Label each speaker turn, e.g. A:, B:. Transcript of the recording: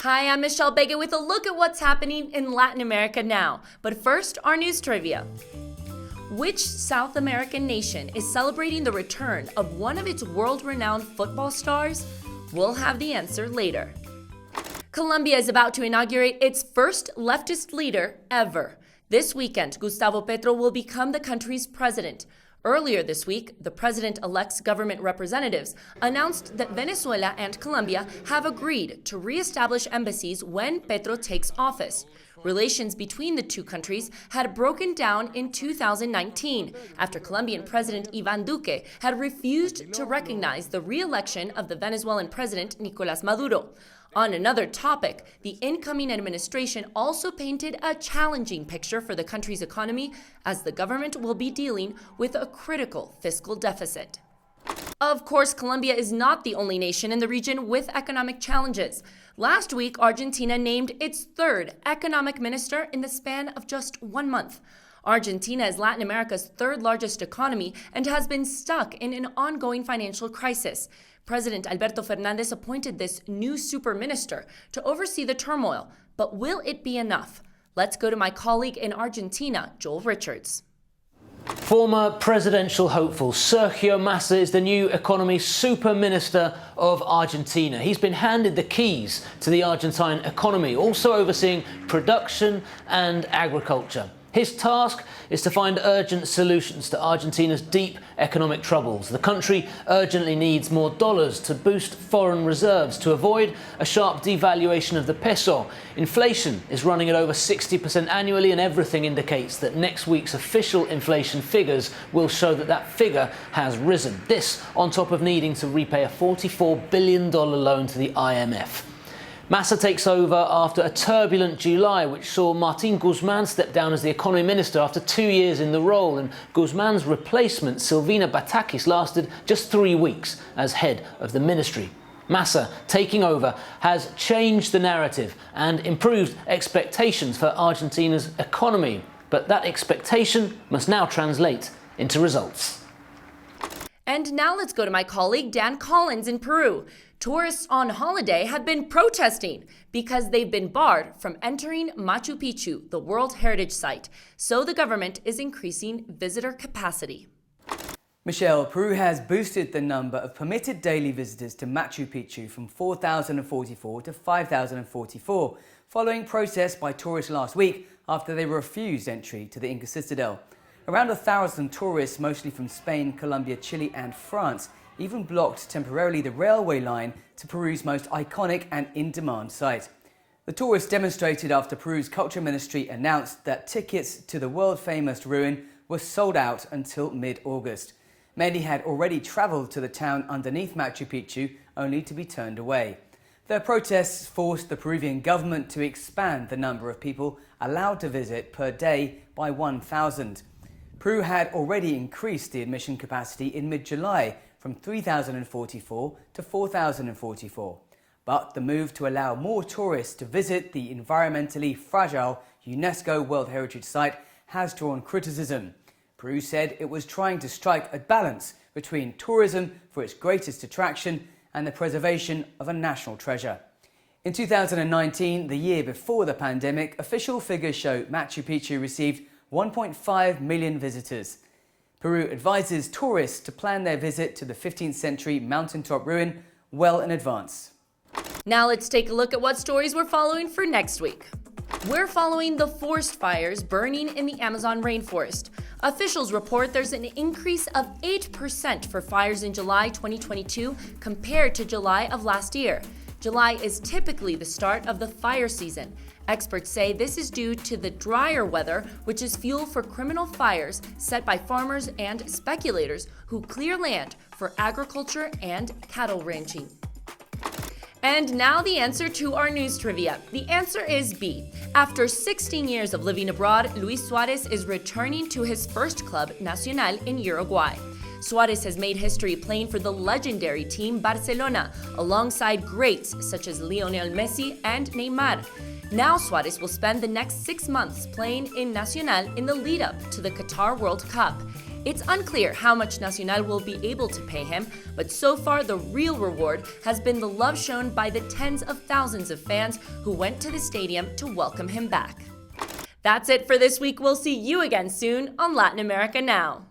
A: Hi, I'm Michelle Begue with a look at what's happening in Latin America now. But first, our news trivia. Which South American nation is celebrating the return of one of its world-renowned football stars? We'll have the answer later. Colombia is about to inaugurate its first leftist leader ever. This weekend, Gustavo Petro will become the country's president. Earlier this week, the president-elect's government representatives announced that Venezuela and Colombia have agreed to re-establish embassies when Petro takes office. Relations between the two countries had broken down in 2019 after Colombian President Iván Duque had refused to recognize the re-election of the Venezuelan president Nicolás Maduro. On another topic, the incoming administration also painted a challenging picture for the country's economy as the government will be dealing with a critical fiscal deficit. Of course, Colombia is not the only nation in the region with economic challenges. Last week, Argentina named its third economic minister in the span of just 1 month. Argentina is Latin America's third largest economy and has been stuck in an ongoing financial crisis. President Alberto Fernández appointed this new super minister to oversee the turmoil, but will it be enough? Let's go to my colleague in Argentina, Joel Richards.
B: Former presidential hopeful Sergio Massa is the new economy super minister of Argentina. He's been handed the keys to the Argentine economy, also overseeing production and agriculture. His task is to find urgent solutions to Argentina's deep economic troubles. The country urgently needs more dollars to boost foreign reserves to avoid a sharp devaluation of the peso. Inflation is running at over 60% annually, and everything indicates that next week's official inflation figures will show that that figure has risen. This on top of needing to repay a $44 billion loan to the IMF. Massa takes over after a turbulent July, which saw Martín Guzmán step down as the economy minister after 2 years in the role, and Guzmán's replacement, Silvina Batakis, lasted just 3 weeks as head of the ministry. Massa taking over has changed the narrative and improved expectations for Argentina's economy, but that expectation must now translate into results.
A: And now let's go to my colleague Dan Collyns in Peru. Tourists on holiday have been protesting because they've been barred from entering Machu Picchu, the World Heritage Site. So the government is increasing visitor capacity.
C: Michelle, Peru has boosted the number of permitted daily visitors to Machu Picchu from 4,044 to 5,044, following protests by tourists last week after they refused entry to the Inca Citadel. Around 1,000 tourists, mostly from Spain, Colombia, Chile and France, even blocked temporarily the railway line to Peru's most iconic and in-demand site. The tourists demonstrated after Peru's Culture Ministry announced that tickets to the world-famous ruin were sold out until mid-August. Many had already travelled to the town underneath Machu Picchu, only to be turned away. Their protests forced the Peruvian government to expand the number of people allowed to visit per day by 1,000. Peru had already increased the admission capacity in mid-July from 3,044 to 4,044. But the move to allow more tourists to visit the environmentally fragile UNESCO World Heritage Site has drawn criticism. Peru said it was trying to strike a balance between tourism for its greatest attraction and the preservation of a national treasure. In 2019, the year before the pandemic, official figures show Machu Picchu received 1.5 million visitors. Peru advises tourists to plan their visit to the 15th century mountaintop ruin well in advance.
A: Now let's take a look at what stories we're following for next week. We're following the forest fires burning in the Amazon rainforest. Officials report there's an increase of 8% for fires in July 2022 compared to July of last year. July is typically the start of the fire season. Experts say this is due to the drier weather, which is fuel for criminal fires set by farmers and speculators who clear land for agriculture and cattle ranching. And now the answer to our news trivia. The answer is B. After 16 years of living abroad, Luis Suarez is returning to his first club, Nacional, in Uruguay. Suarez has made history playing for the legendary team Barcelona, alongside greats such as Lionel Messi and Neymar. Now Suarez will spend the next 6 months playing in Nacional in the lead-up to the Qatar World Cup. It's unclear how much Nacional will be able to pay him, but so far the real reward has been the love shown by the tens of thousands of fans who went to the stadium to welcome him back. That's it for this week. We'll see you again soon on Latin America Now.